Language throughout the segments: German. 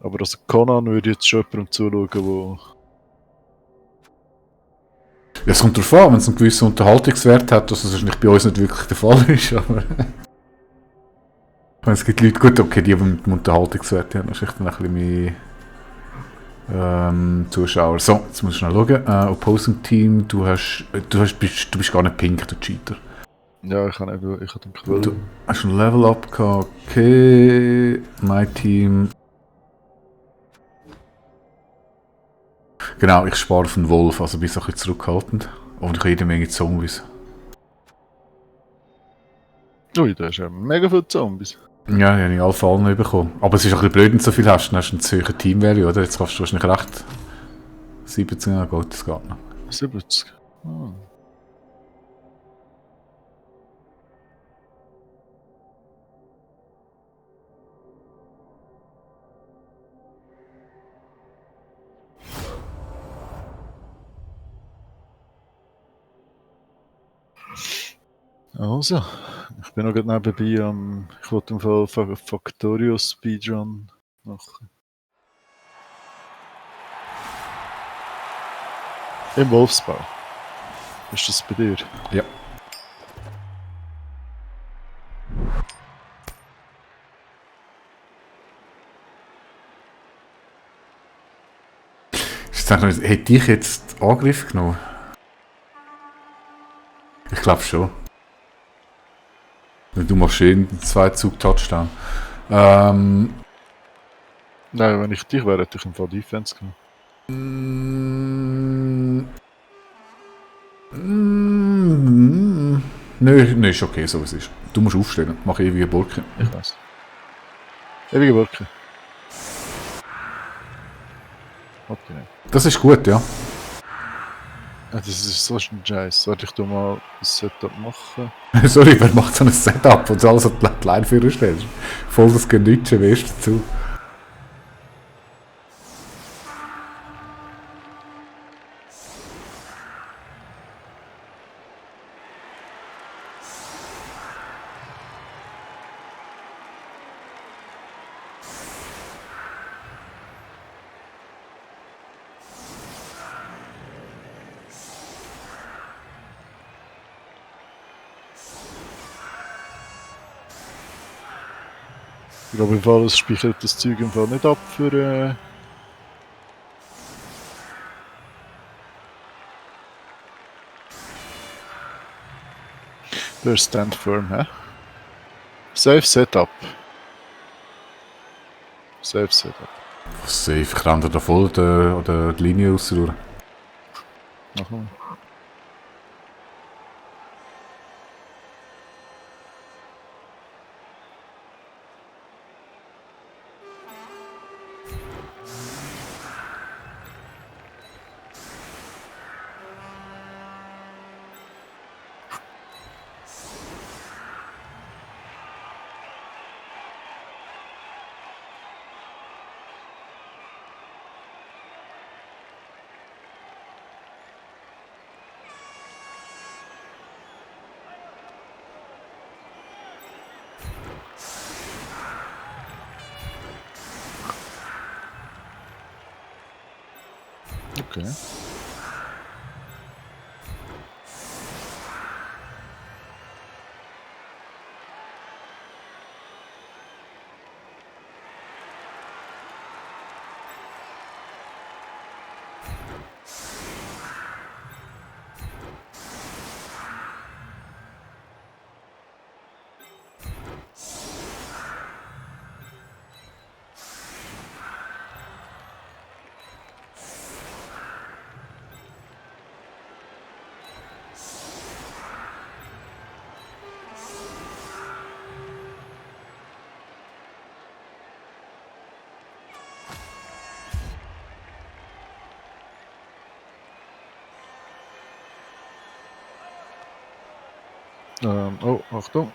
Aber also Conan würde jetzt schon jemandem zuschauen, wo... Ja, es kommt darauf an, wenn es einen gewissen Unterhaltungswert hat, was wahrscheinlich bei uns nicht wirklich der Fall ist, aber... Es gibt Leute, gut, okay, die mit dem Unterhaltungswert haben wahrscheinlich dann ein bisschen mehr Zuschauer. So, jetzt muss ich schnell schauen. Opposing Team, du bist gar nicht pink, du Cheater. Ja, ich habe den Quell. Du hast ein Level Up gehabt, okay. Mein Team. Genau, ich spare auf den Wolf, also bin ich ein bisschen zurückhaltend. Und ich habe jede Menge Zombies. Ui, da ist ja mega viele Zombies. Ja, die habe ich alle Fallen bekommen. Aber es ist ein bisschen blöd, wenn du so viel hast. Dann hast du einen zu hohen Team-Value, oder? Jetzt kannst du wahrscheinlich recht 17, ja gut, das geht noch. 70. Ah. Also, ich bin noch gerade nebenbei ich wollte im Fall Factorio Speedrun machen. Im Wolfsbau. Ist das bei dir? Ja. Hätte ich jetzt Angriff genommen? Ich glaube schon. Du machst schön einen 2-Zug-Touchdown. Nein, wenn ich dich wäre, hätte ich im Fall Defense genommen. Nö, ist okay, so wie es ist. Du musst aufstehen. Mach ewige Burke. Ich weiß. Ewige Wolke. Okay. Das ist gut, ja. Das ist so ein Scheiß. Sollte ich da mal ein Setup machen? Sorry, wer macht so ein Setup und alles an die Line für stellst? Voll das Genütsche, weißt du dazu. Ich glaube, im Fall, es speichert das Zeug im Fall nicht ab für. Für Stand Firm, hä? Safe Setup. Safe Setup. Safe, ich renne da voll oder die Linie raus durch. Aha. Okay. Oh, Achtung.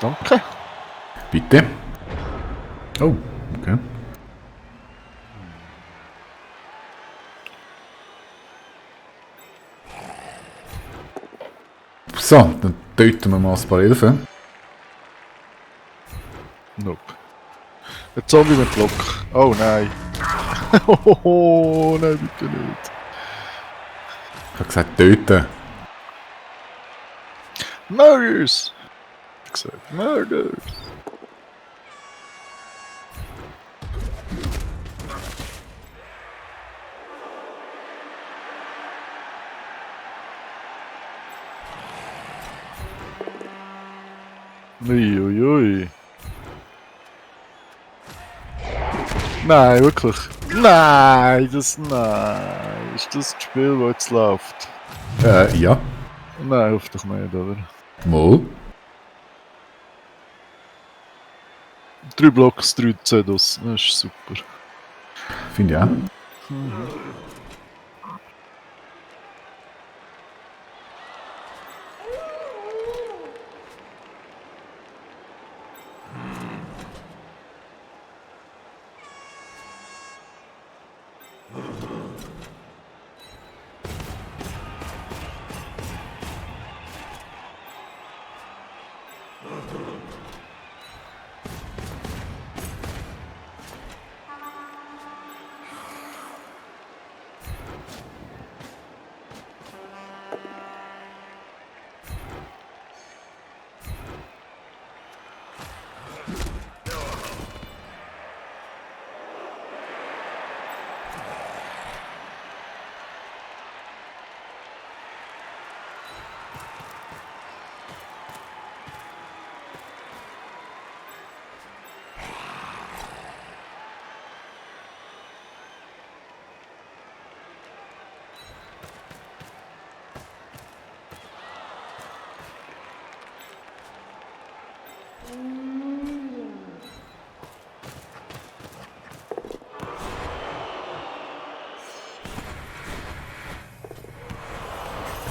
Danke. Bitte. Oh, okay. So, dann töten wir mal ein paar Elfen. Nope. Ein Zombie mit Block. Oh nein. Oh nein, bitte nicht. Ich habe gesagt, töten. Murders! Ich hab gesagt, Murders! Uiuiui. Nein, wirklich. Nein, nein. Ist das das Spiel, das jetzt läuft? Ja. Nein, hoffe doch nicht, oder? Mal. 3 Blocks, 3 Zedos. Das ist super. Finde ich auch.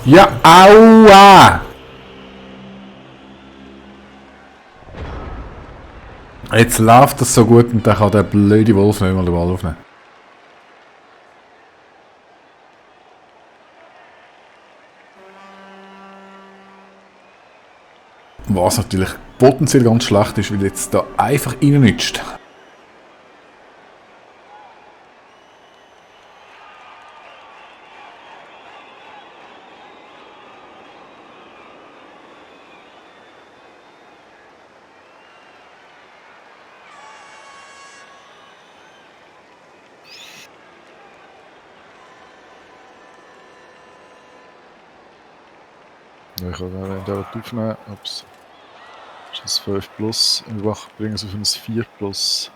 Ja, aua! Jetzt läuft das so gut und dann kann der blöde Wolf nicht mal den Ball aufnehmen. Was natürlich potenziell ganz schlecht ist, weil jetzt da einfach reinnützt. Ja, ich kann den dort aufnehmen. Ups. Das ist ein 5 plus. Und wir bringen es auf ein 4 plus.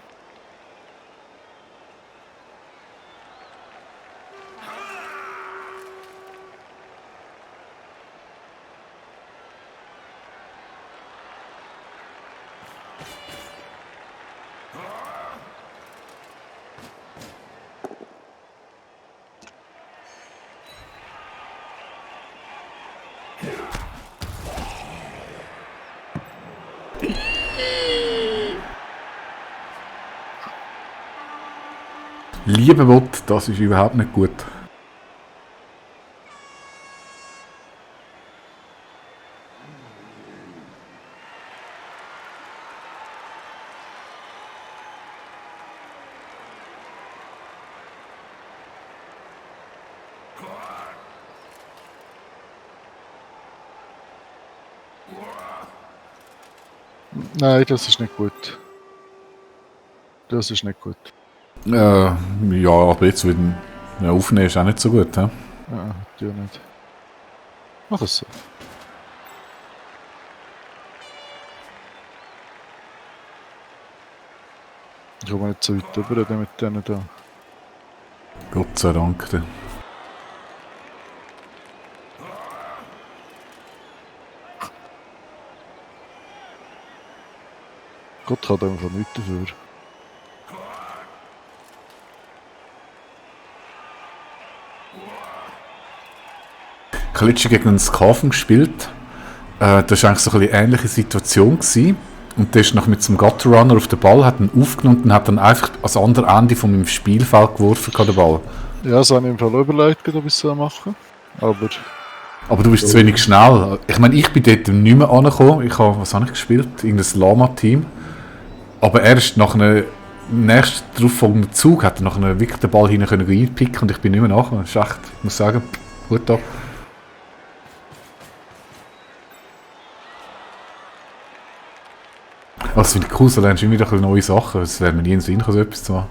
Lieber Bot, das ist überhaupt nicht gut. Nein, das ist nicht gut. Das ist nicht gut. Ja, aber jetzt wieder aufnehmen ist auch nicht so gut. He? Ja, tu nicht. Mach es so. Ich komme nicht so weit rüber mit denen da. Gott sei Dank. Gott kann einfach nichts dafür. Ich habe letztens gegen einen Skaven gespielt. Das war eigentlich so eine ähnliche Situation gewesen. Und der ist noch mit dem Gutter Runner auf den Ball, hat ihn aufgenommen und hat dann einfach ans andere Ende von meinem Spielfeld geworfen, den Ball. Ja, das habe ich im Fall überlegt, ob ich es machen. Aber Aber du bist zu wenig schnell. Ich meine, ich bin dort nicht mehr angekommen. Was habe ich gespielt? Irgendein Lama-Team. Aber erst nach einem nächsten darauf folgenden Zug hat er nach einem wirklich den Ball hinten können einpicken und ich bin nicht mehr nachgekommen. Das ist echt, ich muss sagen, gut ab. Also, das finde ich cool, so lernst du immer wieder ein bisschen neue Sachen. Es wäre mir nie in den Sinn gekommen, so etwas zu machen.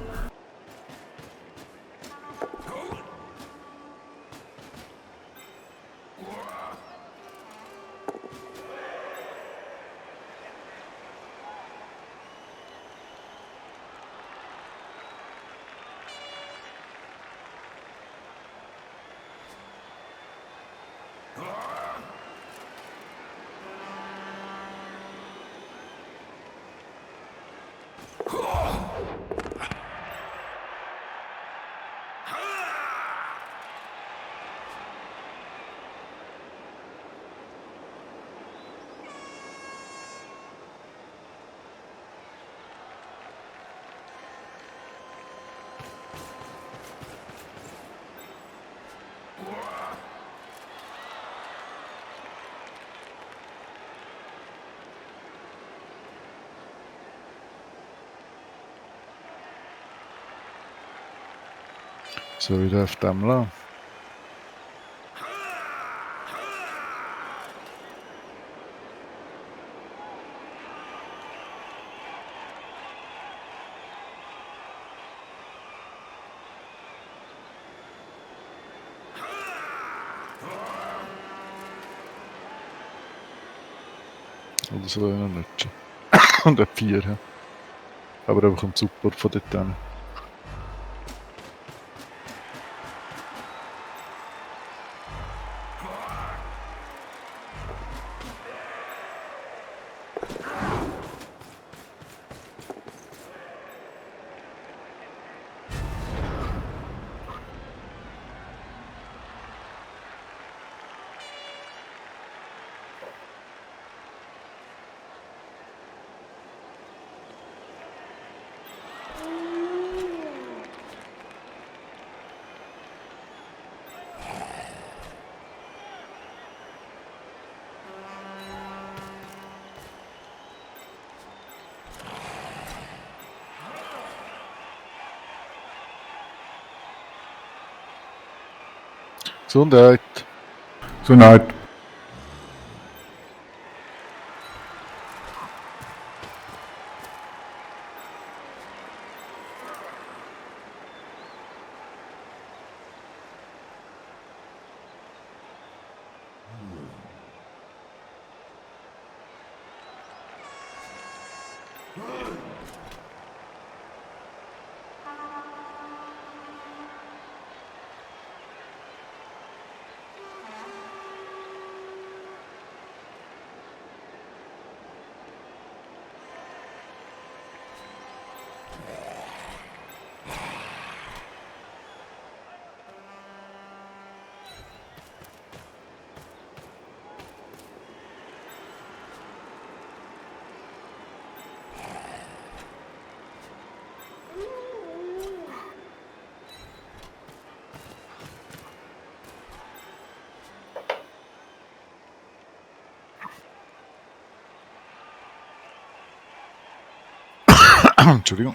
So wieder auf dem lassen. Oder so einen nutschen. Und ein 4. Aber einfach ein Support von dort hin. Gesundheit. So nein. Entschuldigung.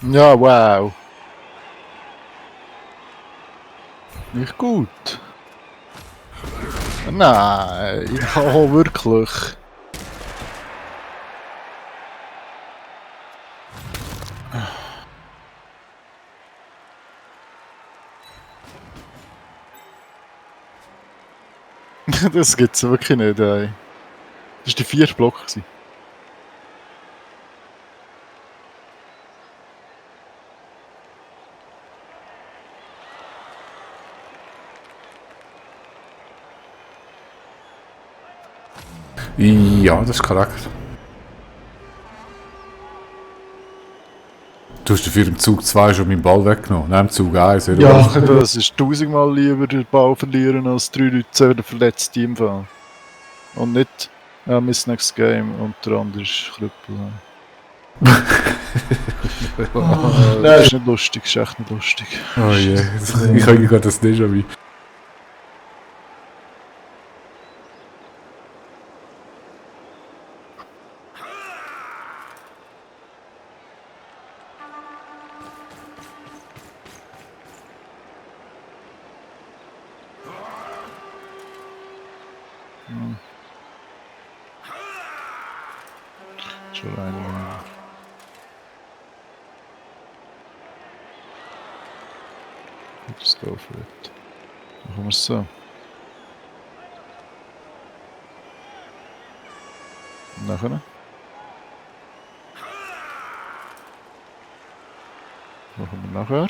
Ja, wow. Nicht gut. Nein, oh, wirklich. Das gibt's wirklich nicht, ey. Das war der 4. Block. Gewesen. Ja, das ist korrekt. Du hast dafür im Zug 2 schon meinen Ball weggenommen. Nein, im Zug 1. Ja, das ist 1000-mal lieber den Ball verlieren, als 3 Leute verletzt im Fall. Und nicht miss next game und der andere ist Krüppel. Nein, ist nicht lustig, ist echt nicht lustig. Oh je, ich habe gerade das Déjà-vu. Schon rein. Let's go for it. Machen wir es so. Und nachher? Machen wir nachher.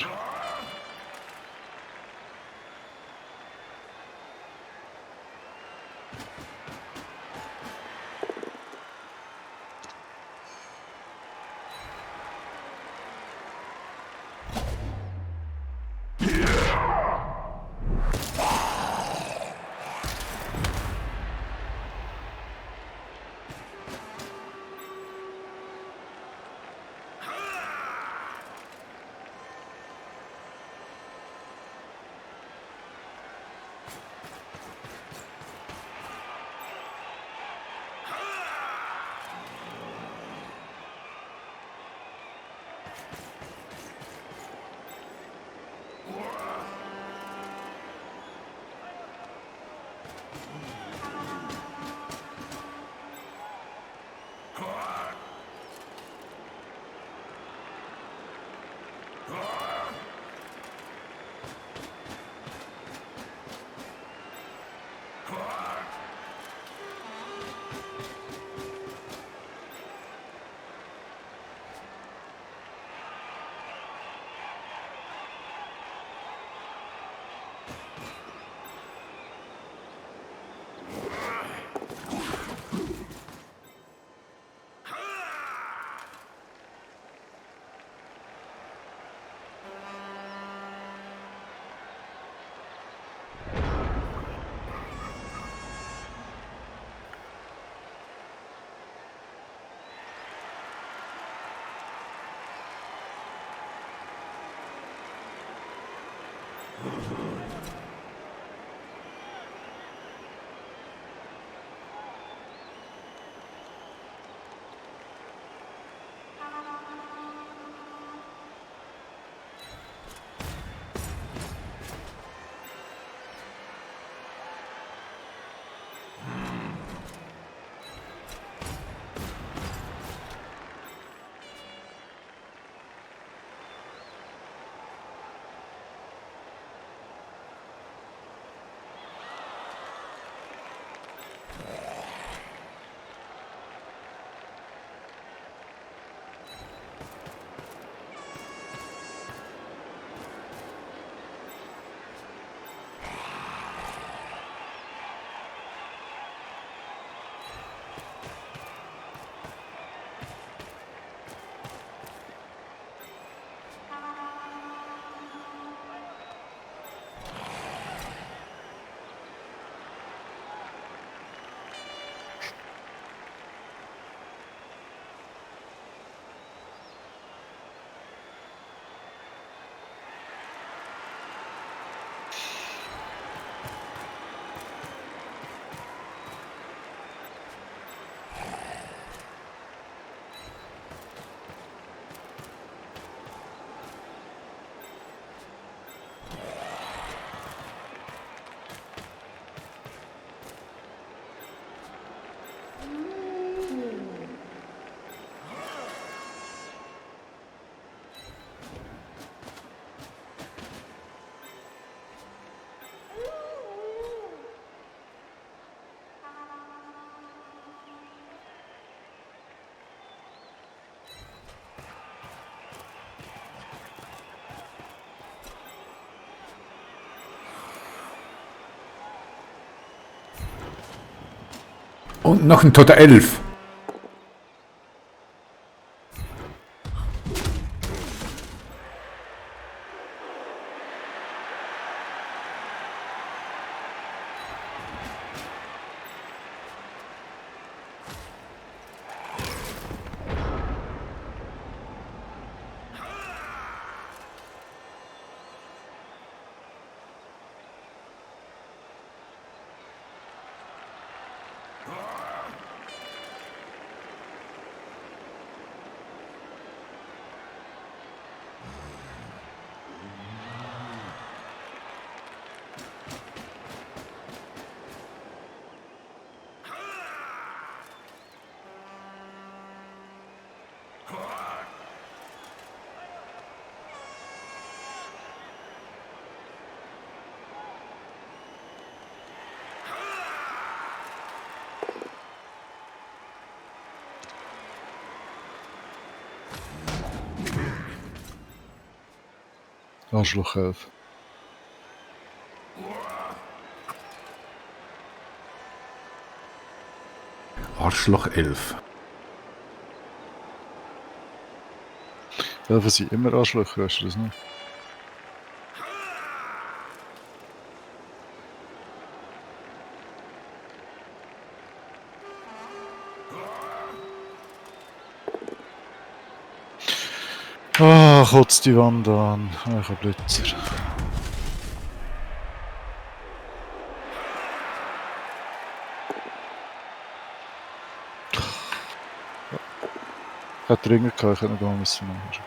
Und noch ein toter Elf. Arschloch 11. Arschloch 11. Elfen sind immer Arschlöcher, weißt du das nicht? Ah, kotzt die Wand an. Ich hab Blitzer. Ich hätte dringend gehabt, ich hätte noch gar nichts machen müssen.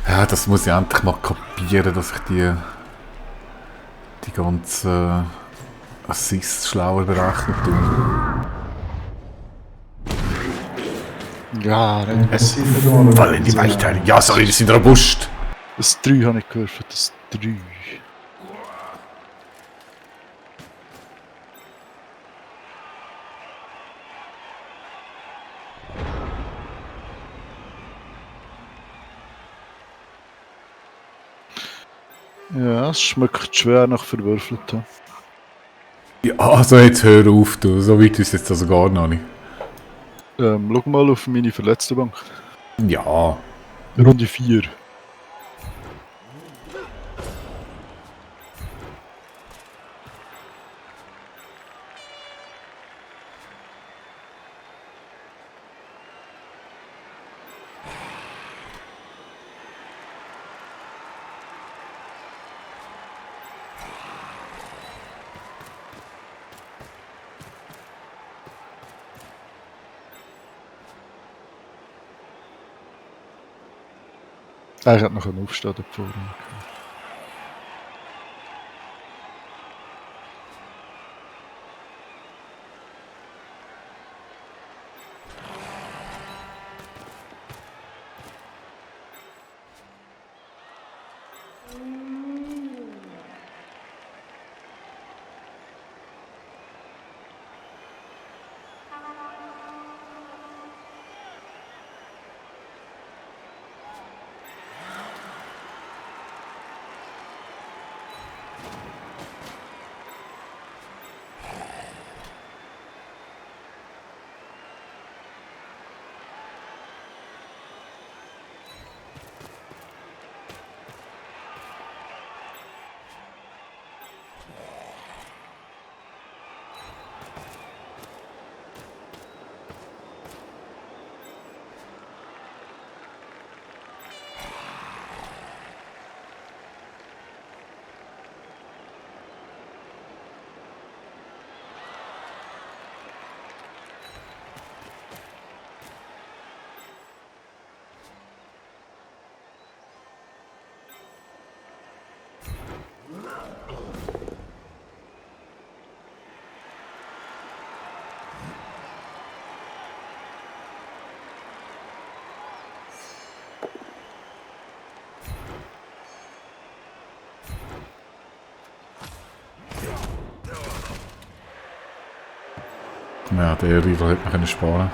Ja, das muss ich endlich mal kapieren, dass ich die ganzen Assists schlauer berechnen tue. Ja, regressiv mal. Fall in die Weichteile. Ja, sorry, das sind robust. Das 3 habe ich geworfen, das 3. Ja, es schmeckt schwer nach Verwürfelten. Ja, also jetzt hör auf, du. So weit ist jetzt also gar noch nicht. Schau mal auf meine verletzte Bank. Ja. Runde 4. Ich hätte noch einen Aufstehen davor. Ja, der Rieder hätte man können sparen.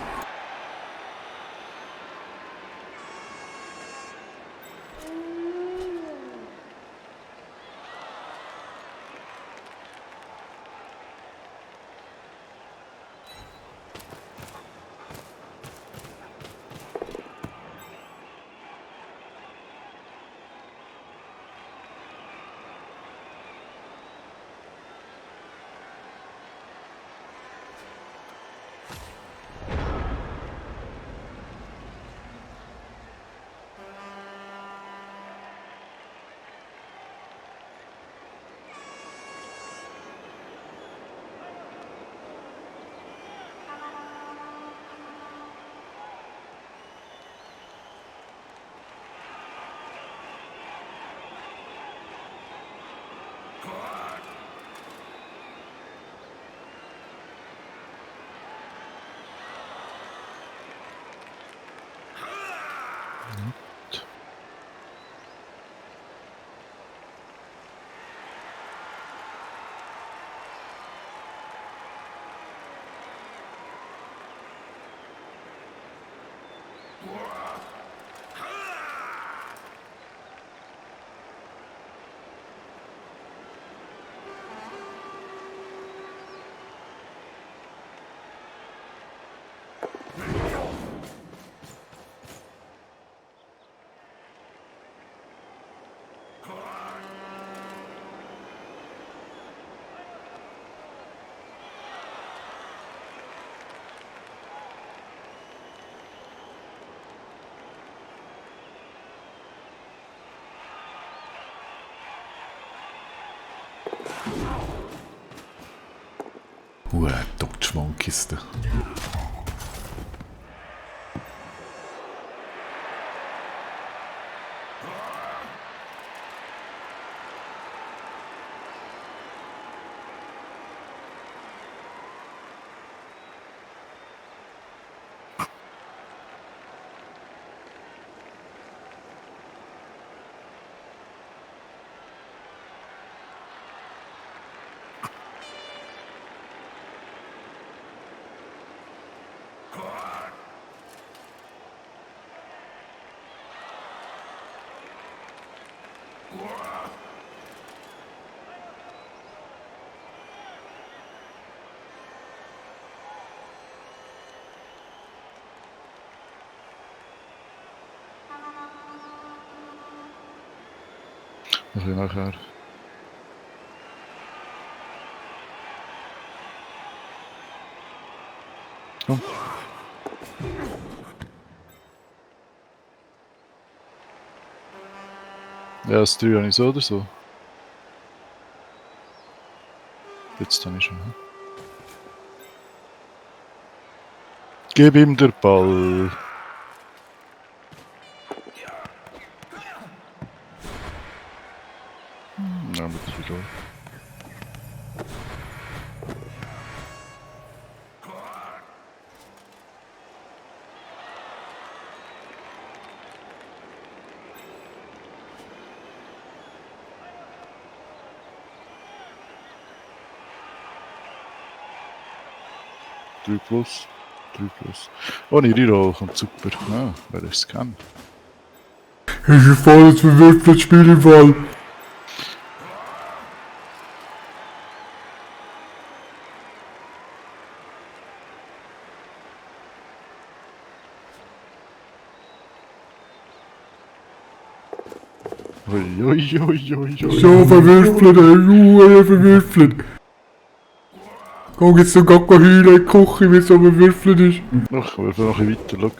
Dodge Monkeys da. Ein bisschen nachher. Komm. Ja, das 3 habe ich so oder so. Jetzt habe ich schon. Gib ihm den Ball. Ja, mit dem wieder. Plus. 3 plus. Ohne Reroll kommt super. Ja, wer ist es kann. Ist ein volles verwirrtes Spiel im Fall. Uiuiuiui. So verwürfeln, verwürfeln. Geh jetzt noch gar heulen in die Küche, wie es so verwürfelt ist. Noch, wir noch ein bisschen weiter,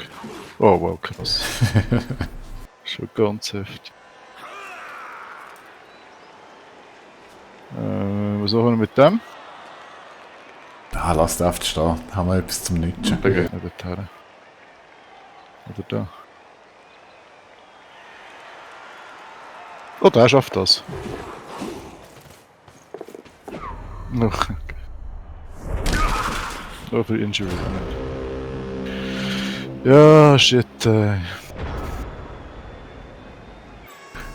schau. Oh wow, krass. Schon ganz heftig. Was machen wir mit dem? Ah, lass den einfach stehen. Haben wir etwas zum Nutschen. Der geht nicht dorthin. Oder da. Oh, der schafft das. Noch. Oh, für Injury. Ja, shit.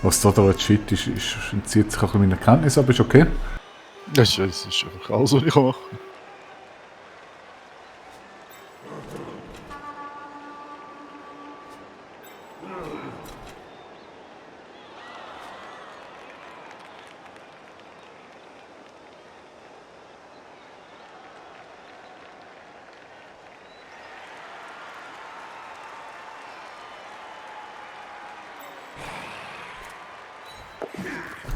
Was da jetzt shit ist, entzieht sich ein bisschen meiner Kenntnis, aber ist okay. Das ist einfach alles, was ich machen kann.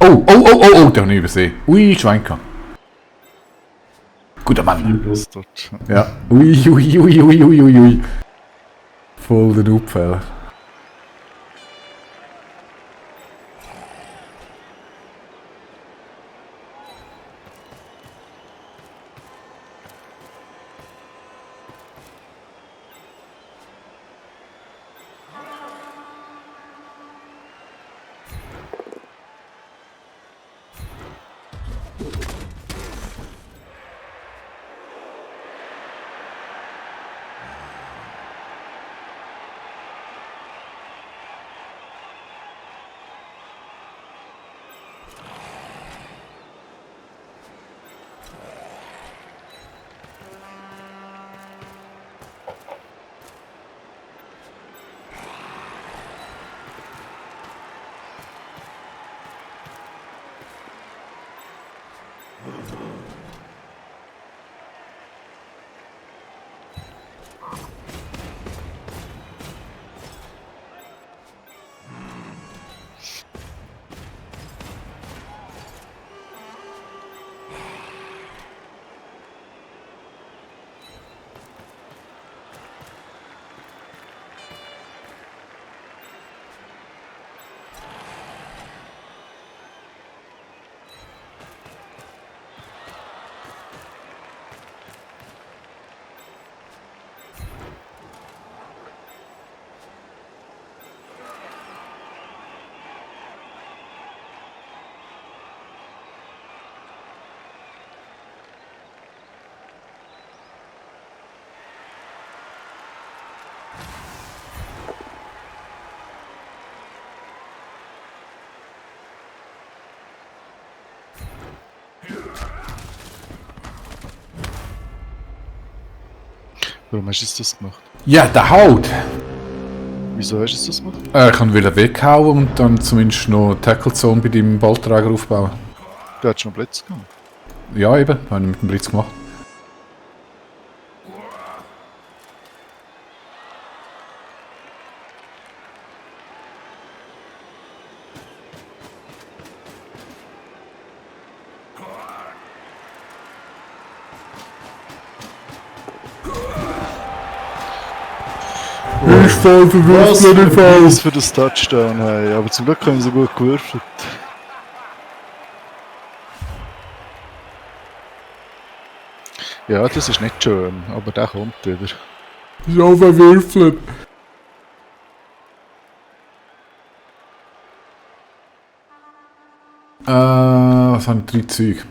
Oh, oh, oh, oh, oh, den habe ich übersehen. Ui, Schweinka. Guter Mann. Was dort. Ja. Ui, ui, ui, ui, ui, ui, ui. Voll der Upfäller. Warum hast du jetzt das gemacht? Ja, der haut! Wieso hast du das gemacht? Ich kann wieder weghauen und dann zumindest noch Tackle Zone bei deinem Ballträger aufbauen. Du hättest schon Plätze gehabt. Ja, eben, habe ich mit dem Blitz gemacht. Ich fall Was verwirrt für den Fall. Preis für das Touchdown, hey. Aber zum Glück haben sie gut gewürfelt. Ja, das ist nicht schön, aber der kommt wieder. So verwürfelt. Was haben drei Züge?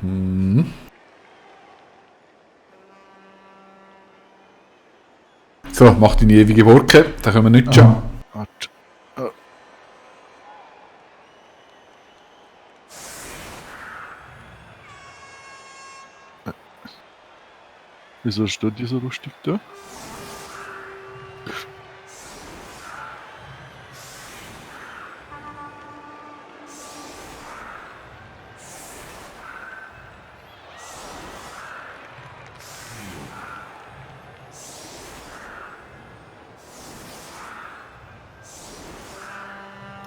So, mach deine ewige Wolke, da können wir nicht schon. Warte. Wieso hast du die so lustig da?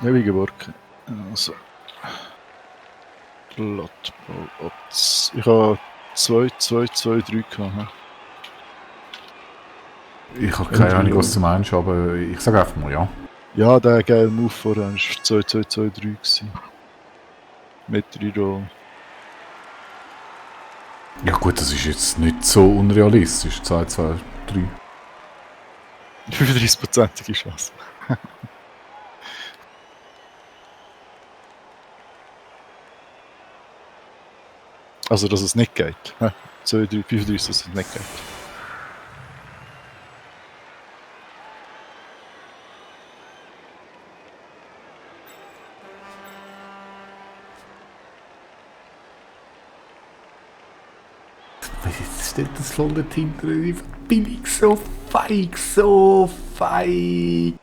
Ewige Wolke. Also. Blattball. Ich habe 2, 2, 2, 3 gehabt. Ich habe keine Ahnung, was du meinst, aber ich sage einfach mal ja. Ja, der geile Move vorher war 2, 2, 2, 3 gewesen. Mit Reroll. Ja gut, das ist jetzt nicht so unrealistisch. 2, 2, 3. 35%ige Chance. Also, dass es nicht geht. 2, 3, 35, dass es nicht geht. Was steht das voll dort hinter? Bin ich so feig, so feig.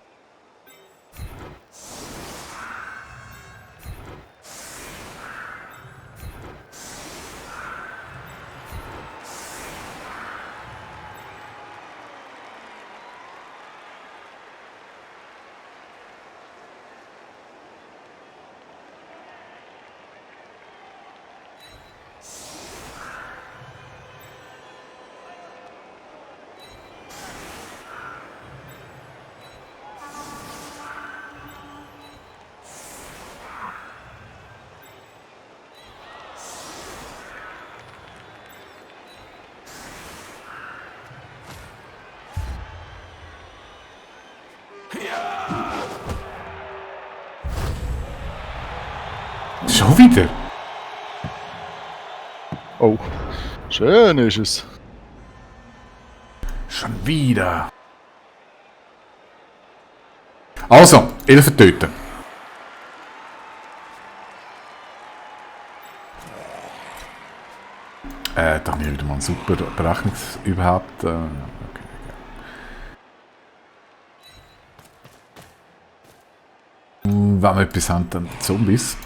Schon wieder? Oh, schön ist es. Schon wieder. Also, Elfen töten. Da habe ich wieder mal einen super Berechnungs überhaupt. Okay. Wenn wir etwas haben, dann Zombies.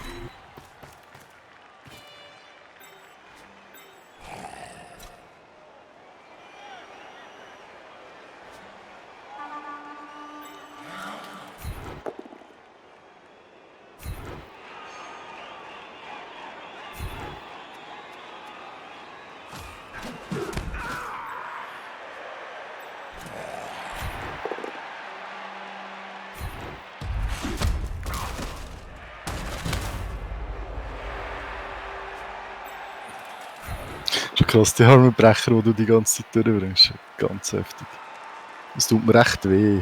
Schon krass, die Harmenbrecher, die du die ganze Zeit durchbringst. Ganz heftig. Das tut mir recht weh.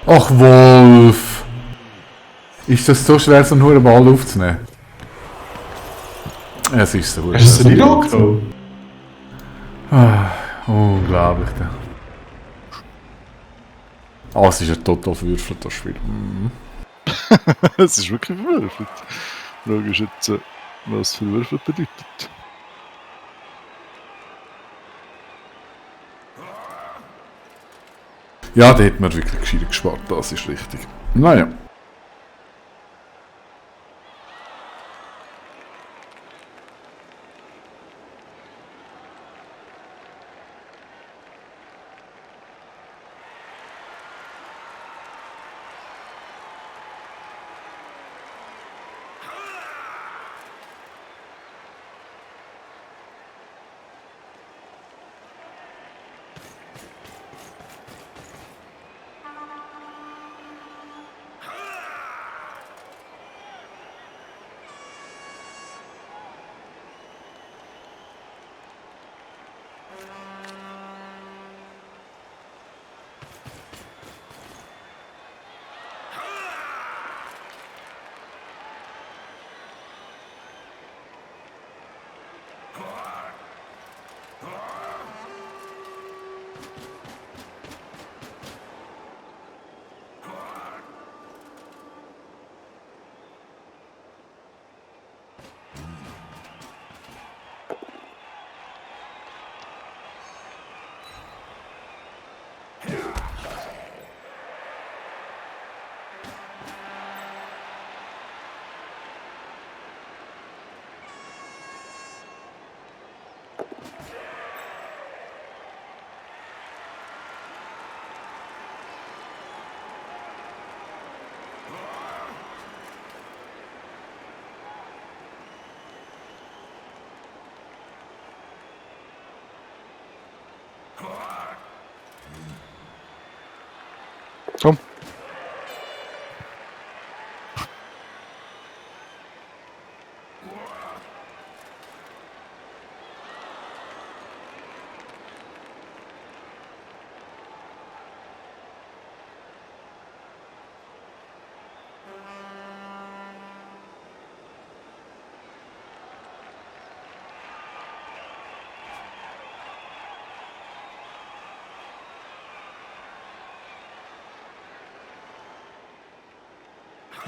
Ach, Wolf! Ist das so schwer, so einen Ball aufzunehmen? Es ist so. Hast du es nicht angenommen? Unglaublich. Es ist ein total verwürfelt, das Spiel. Es ist wirklich verwürfelt. Die Frage ist jetzt, was verwürfelt bedeutet. Ja, da hat man wirklich gescheit gespart, das ist richtig. Naja. Komm.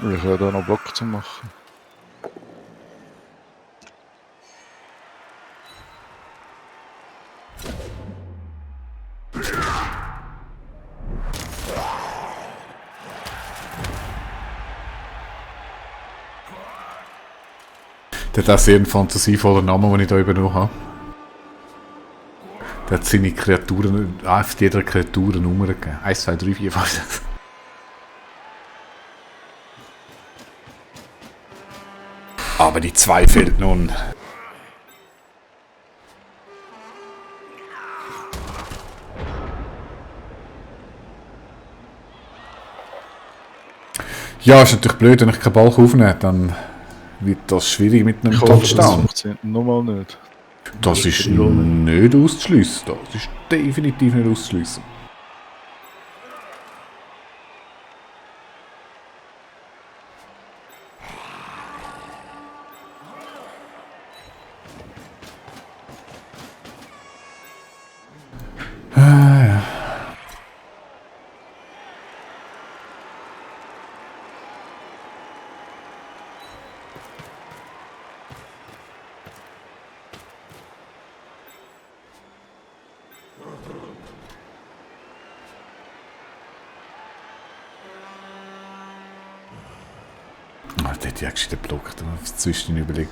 Ich habe da noch Bock zu machen. Der hat auch sehr einen fantasievollen Namen, den ich hier eben noch habe. Der hat seine Kreaturen, einfach jeder Kreatur eine Nummer gegeben. 1, 2, 3, 4, 5, 6. Aber die 2 fehlt nun. Ja, ist natürlich blöd, wenn ich keinen Ball aufnehme, dann wird das schwierig mit einem Ich hoffe, das Touchdown. funktioniert nochmal nicht. Das ist nicht auszuschliessen. Das ist definitiv nicht auszuschliessen. Ja. Ah, der hat ja gescheit geblockt. Zwischendurch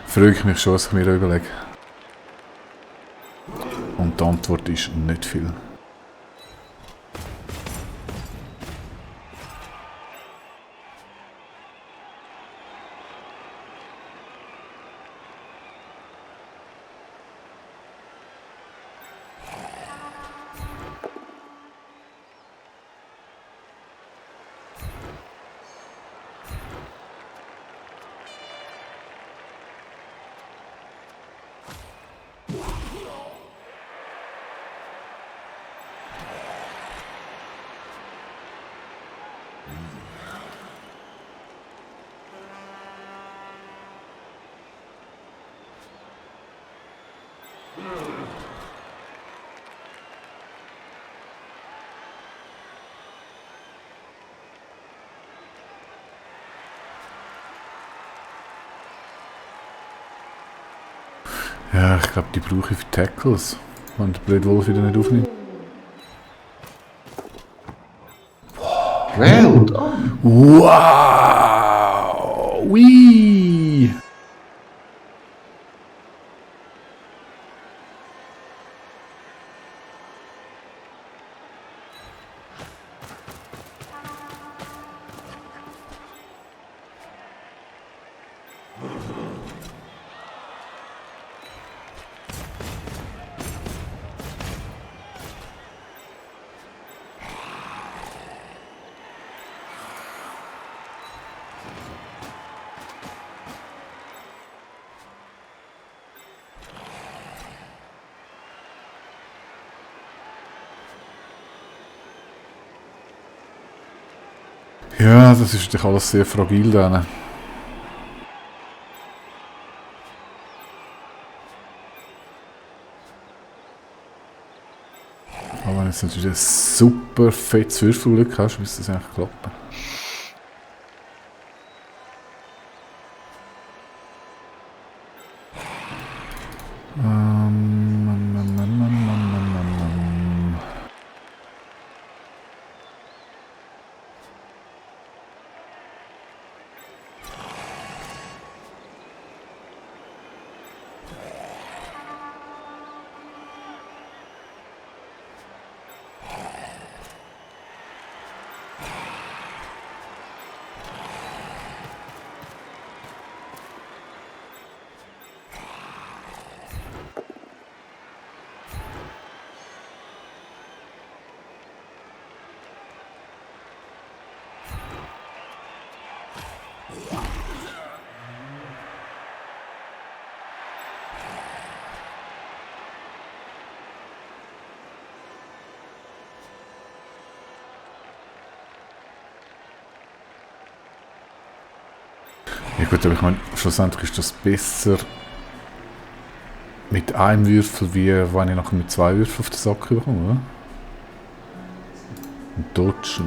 frage ich mich schon, was ich mir da überlege. Und die Antwort ist nicht viel. Ja, ich glaube, die brauche ich für Tackles, wenn der blöde Wolf wieder nicht aufnimmt. Well, Wow! Wee! Ja, das ist natürlich alles sehr fragil dann. Aber wenn du jetzt natürlich ein super fettes Würfelglück hast, müsste das eigentlich klappen. Ja gut, aber ich meine, schlussendlich ist das besser mit einem Würfel, wie wenn ich nachher mit 2 Würfeln auf den Sack bekomme, oder? Und Dodge.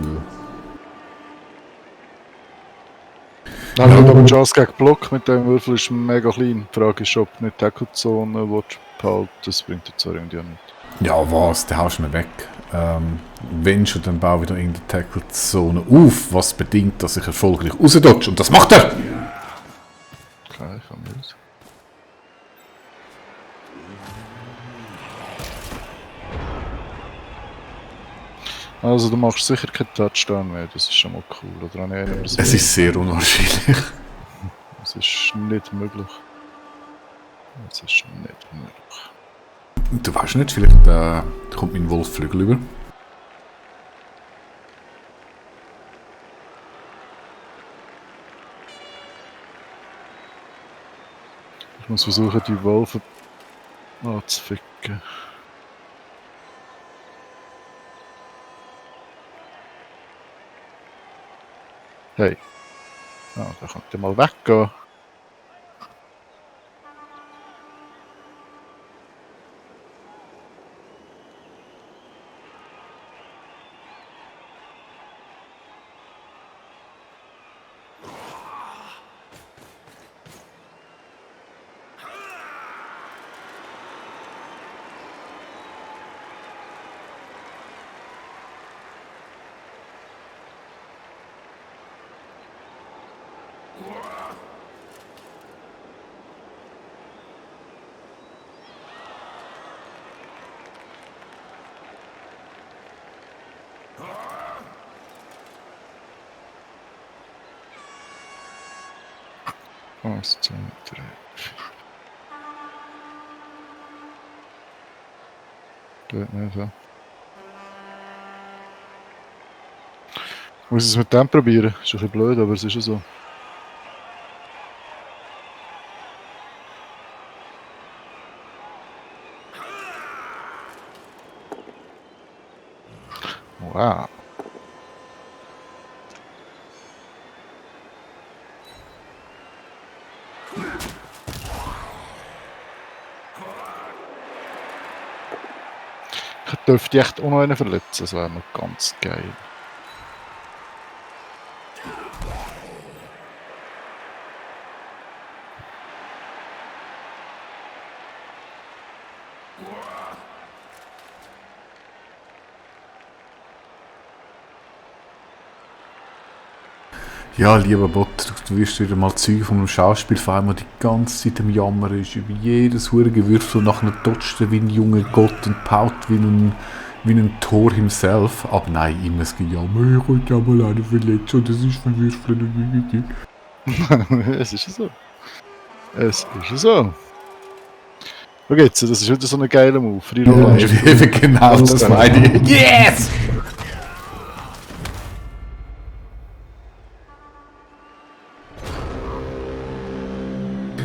Nein, aber die Chance gegen Block mit dem Würfel ist mega klein. Die Frage ist, ob du nicht Tackle-Zone behalten. Das bringt jetzt auch irgendwie nicht. Ja, was? Den haust du mir weg. Wenn schon, dann baue ich wieder in der Tackle-Zone auf, was bedingt, dass ich erfolgreich rausdodge. Und das macht er! Okay, ich kann nicht. Also du machst sicher keinen Touchdown mehr, das ist schon mal cool. Oder habe ich einen Es ist sehr unwahrscheinlich. Das ist nicht möglich. Das ist nicht möglich. Du weißt nicht, vielleicht kommt mein Wolfflügel über. muss versuchen, die Wölfe anzuficken. Hey. Ah, da könnt ihr mal weggehen. Eins, zwei, drei. Geht nicht, ja. Ich muss es mit dem probieren. Ist ein bisschen blöd, aber es ist ja so. Wow. Ich dürfte echt auch noch einen verletzen, das wäre noch ganz geil. Ja, lieber Bot, du wirst wieder mal Zeuge von einem Schauspielfilm, der die ganze Zeit am Jammern ist, über jedes hurige Würfel und nachher dodgt er wie ein junger Gott und paut wie ein Thor himself. Aber nein, immer das Gejammer, ich wollte auch mal eine Verletzung, das ist von Würfeln. Es ist ja so. Es ist ja so. Schau jetzt, das ist wieder so ein geiler Move. Ja, eben genau, das meine ich. Yes!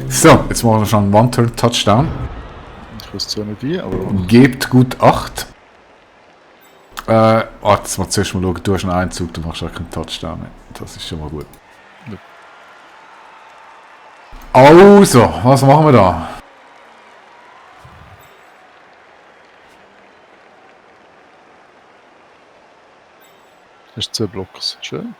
So, jetzt machen wir schon einen One-Turn-Touchdown. Ich weiß zwar nicht wie, aber... Gebt gut 8. Jetzt mal zuerst mal schauen, du hast einen Einzug, du machst auch keinen Touchdown mehr. Das ist schon mal gut. Ja. Also, was machen wir da? Hast 2 Blocks. Schön.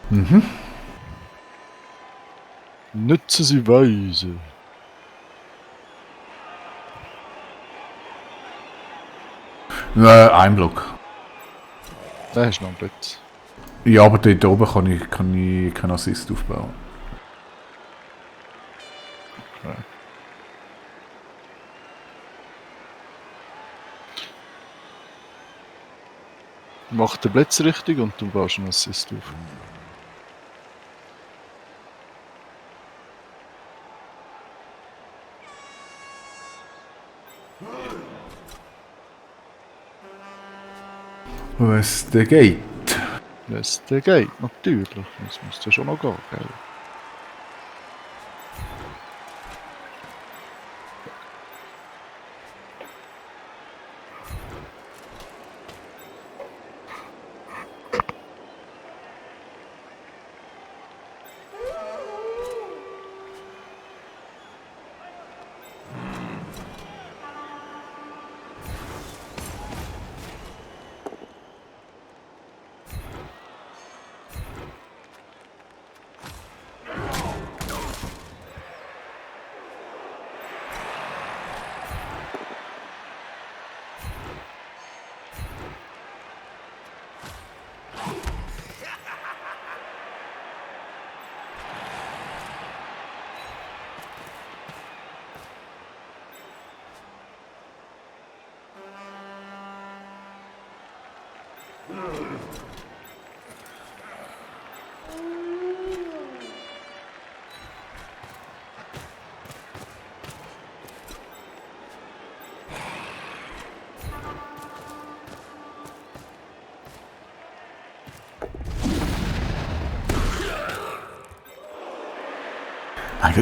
Mhm. Nützen Sie weise. Ein Block. Da hast du noch einen Blitz. Ja, aber dort oben kann ich keinen Assist aufbauen. Okay. Mach den Blitz richtig und du baust einen Assist auf. Was der geht? Wenn der geht, natürlich. Das muss ja schon noch gehen, gell?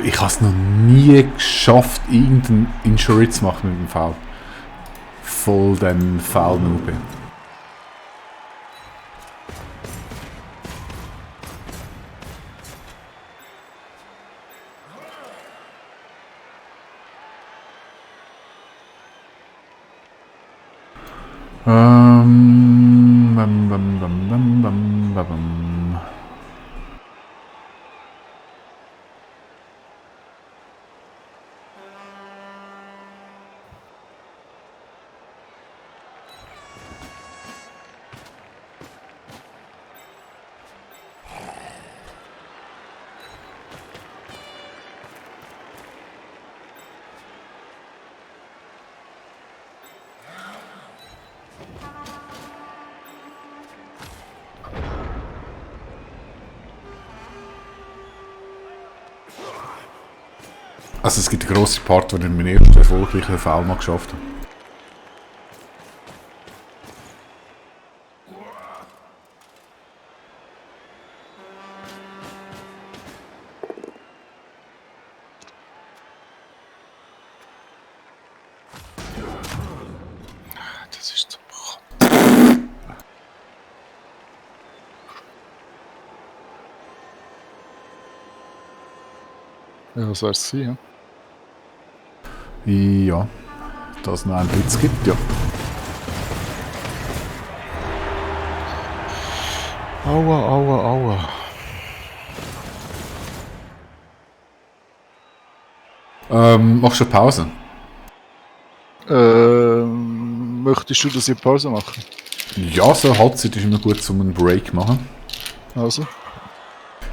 Ich habe es noch nie geschafft, irgendeinen Injury zu machen mit dem Foul. Voll den Foul-Noob. Bam, bam, bam, bam, bam, bam, bam. Also es gibt einen grossen Part, wo ich in meiner ersten erfolgreichen Foul mal geschafft habe. Das ist so. Ja, was wär's gewesen, Ja, dass es noch einen Blitz gibt, ja. Aua, aua, aua. Machst du eine Pause? Möchtest du, dass ich Pause mache? Ja, so Halbzeit ist immer gut, um einen Break zu machen. Also?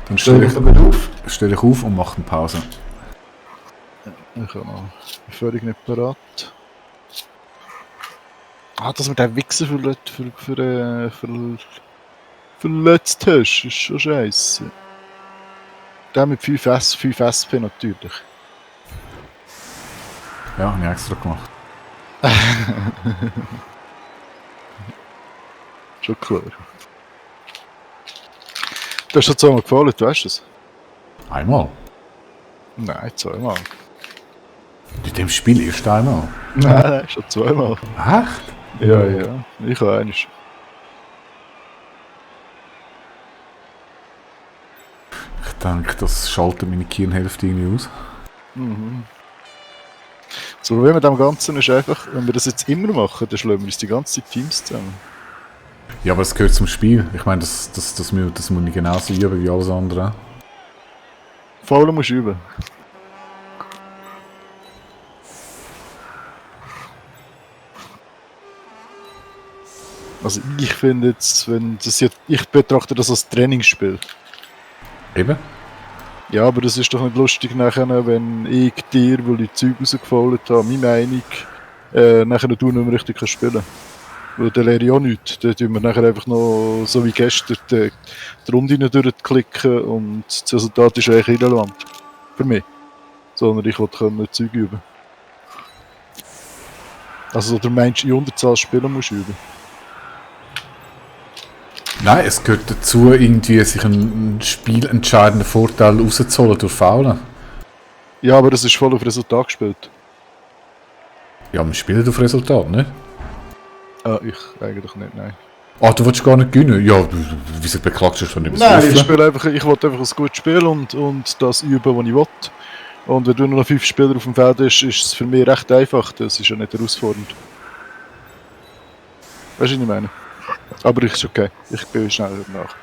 Dann stelle ich auf und mache eine Pause. Ich habe noch völlig nicht parat. Dass man den Wichser verletzt hast, ist schon scheiße. Der mit 5 SP natürlich. Ja, habe ich extra gemacht. Schon klar. Du hast schon zweimal gefallen, du weißt es? Einmal? Nein, zweimal. In dem Spiel erst einmal? Nein, schon zweimal. Echt? Ja, ja. Ich habe eines. Ich denke, das schaltet meine Gehirnhälfte irgendwie aus. Mhm. Das Problem mit dem Ganzen ist einfach, wenn wir das jetzt immer machen, dann schlagen wir uns die ganze Zeit Teams zusammen. Ja, aber es gehört zum Spiel. Ich meine, das muss ich genauso üben wie alles andere. Faulen musst du üben. Also ich finde jetzt, wenn das jetzt, ich betrachte das als Trainingsspiel. Eben? Ja, aber das ist doch nicht lustig nachher, wenn ich dir, weil ich Zeug rausgefault habe, meine Meinung, nachher du nicht mehr richtig spielen kannst. Weil dann lehre ich auch nichts. Dann tun wir nachher einfach noch, so wie gestern, die Runde durchklicken und das Resultat ist eigentlich irrelevant. Für mich. Sondern ich wollte Zeug üben. Also du meinst, in Unterzahl spielen musst du üben? Nein, es gehört dazu, irgendwie sich einen spielentscheidenden Vorteil rauszuholen durch Faulen. Ja, aber das ist voll auf Resultat gespielt. Ja, wir spielen auf Resultat, ne? Ich eigentlich nicht, nein. Ah, du willst gar nicht gewinnen? Ja, wieso beklagst du dich von Nein, ich wollte einfach ein gutes Spiel und das üben, was ich will. Und wenn du nur noch 5 Spieler auf dem Feld hast, ist es für mich recht einfach. Das ist ja nicht herausfordernd. Weißt du, was ich meine? Aber ich ist okay. Ich bin schneller nach.